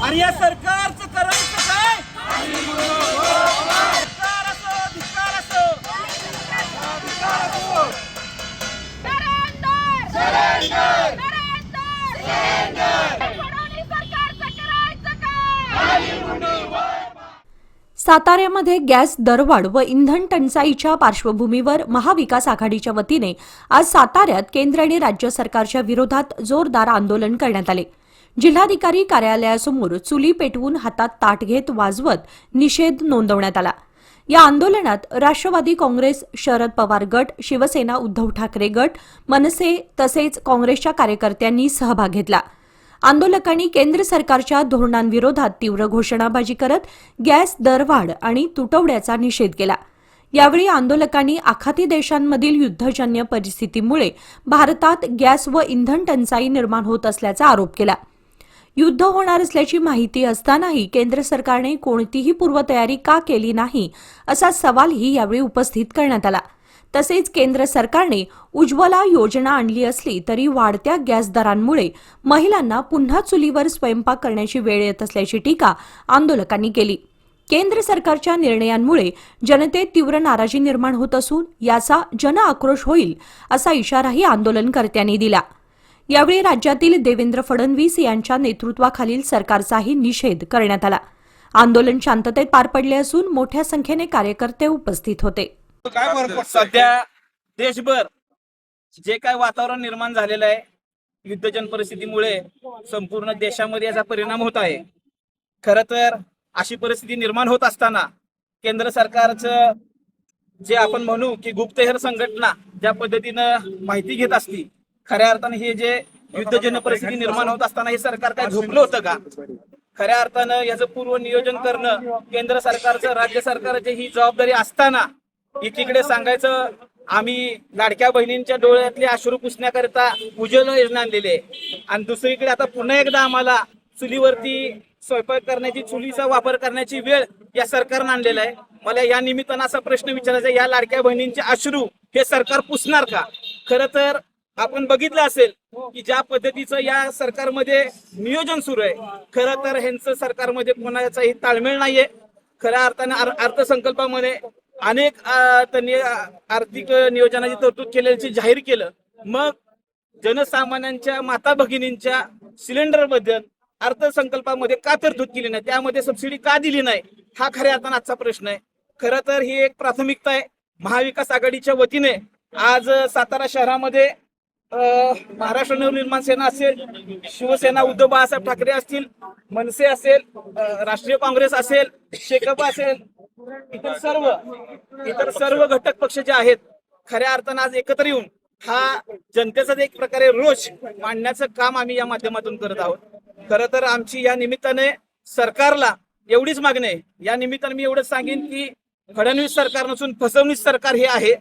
आणि या सरकारचं करायचं काय? धिक्कार असो, धिक्कार असो. साताऱ्यामध्ये गॅस दरवाढ व इंधन टंचाईच्या पार्श्वभूमीवर महाविकास आघाडीच्या वतीने आज साताऱ्यात केंद्र आणि राज्य सरकारच्या विरोधात जोरदार आंदोलन करण्यात आले. जिल्हाधिकारी कार्यालयासमोर चुली पेटवून हातात ताट घेत वाजवत निषेध नोंदवण्यात आला. या आंदोलनात राष्ट्रवादी काँग्रेस, शरद पवार गट, शिवसेना उद्धव ठाकरे गट, मनसे तसेच काँग्रेसच्या कार्यकर्त्यांनी सहभाग घेतला. आंदोलकांनी केंद्र सरकारच्या धोरणांविरोधात तीव्र घोषणाबाजी करत गॅस दरवाढ आणि तुटवड्याचा निषेध केला. यावेळी आंदोलकांनी आखाती देशांमधील युद्धजन्य परिस्थितीमुळे भारतात गॅस व इंधन टंचाई निर्माण होत असल्याचा आरोप केला. युद्ध होणार असल्याची माहिती असतानाही केंद्र सरकारने कोणतीही पूर्वतयारी का केली नाही असा सवालही यावेळी उपस्थित करण्यात आला. तसेच केंद्र सरकारने उज्ज्वला योजना आणली असली तरी वाढत्या गॅस दरांमुळे महिलांना पुन्हा चुलीवर स्वयंपाक करण्याची वेळ येत असल्याची टीका आंदोलकांनी केली. केंद्र सरकारच्या निर्णयांमुळे जनतेत तीव्र नाराजी निर्माण होत असून याचा जनआक्रोश होईल असा इशाराही आंदोलनकर्त्यांनी दिला. यावेळी राज्यातील देवेंद्र फडणवीस यांच्या नेतृत्वाखालील सरकारचाही निषेध करण्यात आला. आंदोलन शांततेत पार पडले असून मोठ्या संख्येने कार्यकर्ते उपस्थित होते. सध्या देशभर जे काय वातावरण निर्माण झालेलं आहे, युद्धजन परिस्थितीमुळे संपूर्ण देशामध्ये याचा परिणाम होत आहे. खरं तर अशी परिस्थिती निर्माण होत असताना केंद्र सरकारचं जे आपण म्हणू की गुप्तहेर संघटना ज्या पद्धतीनं माहिती घेत असती, खऱ्या अर्थानं हे जे युद्धजन्य परिस्थिती निर्माण होत असताना हे सरकार काय झोपलं होतं का? खऱ्या अर्थानं याचं पूर्व नियोजन करणं केंद्र सरकारचं, राज्य सरकारची ही जबाबदारी असताना एकीकडे सांगायचं आम्ही लाडक्या बहिणींच्या डोळ्यातले अश्रू पुसण्याकरिता उज्ज्वला योजना आणलेली आहे, आणि दुसरीकडे आता पुन्हा एकदा आम्हाला चुलीवरती स्वयंपाक करण्याची, चुलीचा वापर करण्याची वेळ या सरकारनं आणलेला आहे. मला या निमित्तानं असा प्रश्न विचारायचा, या लाडक्या बहिणींचे अश्रू हे सरकार पुसणार का? खरं तर आपण बघितलं असेल की ज्या पद्धतीचं या सरकारमध्ये नियोजन सुरू आहे, खरं तर ह्यांचं सरकारमध्ये कोणाचाही ताळमेळ नाहीये. खऱ्या अर्थाने अर्थसंकल्पामध्ये अनेक त्यांनी आर्थिक नियोजनाची तरतूद केल्याची जाहीर केलं. मग जनसामान्यांच्या माता भगिनींच्या सिलेंडर बद्दल अर्थसंकल्पामध्ये का तरतूद केली नाही, त्यामध्ये सबसिडी का दिली नाही, हा खऱ्या अर्थाने आजचा प्रश्न आहे. खरं तर ही एक प्राथमिकता आहे. महाविकास आघाडीच्या वतीने आज सातारा शहरामध्ये महाराष्ट्र नवनिर्माण सेना असेल, शिवसेना उद्धव बाळासाहेब ठाकरे असतील, मनसे असेल, राष्ट्रीय काँग्रेस असेल, शेकप असेल, इतर सर्व घटक पक्ष जे आहेत, खऱ्या अर्थानं आज एकत्र येऊन हा जनतेचा एक प्रकारे रोष मांडण्याचं काम आम्ही या माध्यमातून करत आहोत. खरं तर आमची या निमित्ताने सरकारला एवढीच मागणी आहे. या निमित्ताने मी एवढंच सांगेन की फडणवीस सरकार नसून फसवणूक सरकार हे आहे.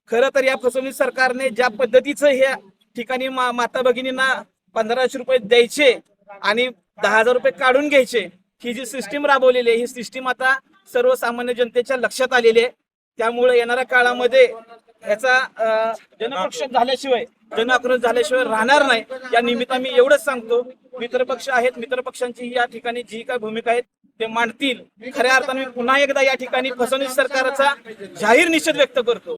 खरं तर या फसवणूक सरकारने ज्या पद्धतीचं ह्या ठिकाणी माता भगिनींना 1500 रुपये द्यायचे आणि 10,000 रुपये काढून घ्यायचे, ही जी सिस्टीम राबवलेली आहे, ही सिस्टीम आता सर्वसामान्य जनतेच्या लक्षात आलेली आहे. त्यामुळे येणाऱ्या काळामध्ये याचा जनआक्रोश झाल्याशिवाय राहणार नाही. या निमित्ताने मी एवढंच सांगतो, मित्रपक्ष आहेत, मित्रपक्षांची या ठिकाणी जी काय भूमिका आहेत ते मांडतील. खऱ्या अर्थाने मी पुन्हा एकदा या ठिकाणी फसवणूक सरकारचा जाहीर निषेध व्यक्त करतो.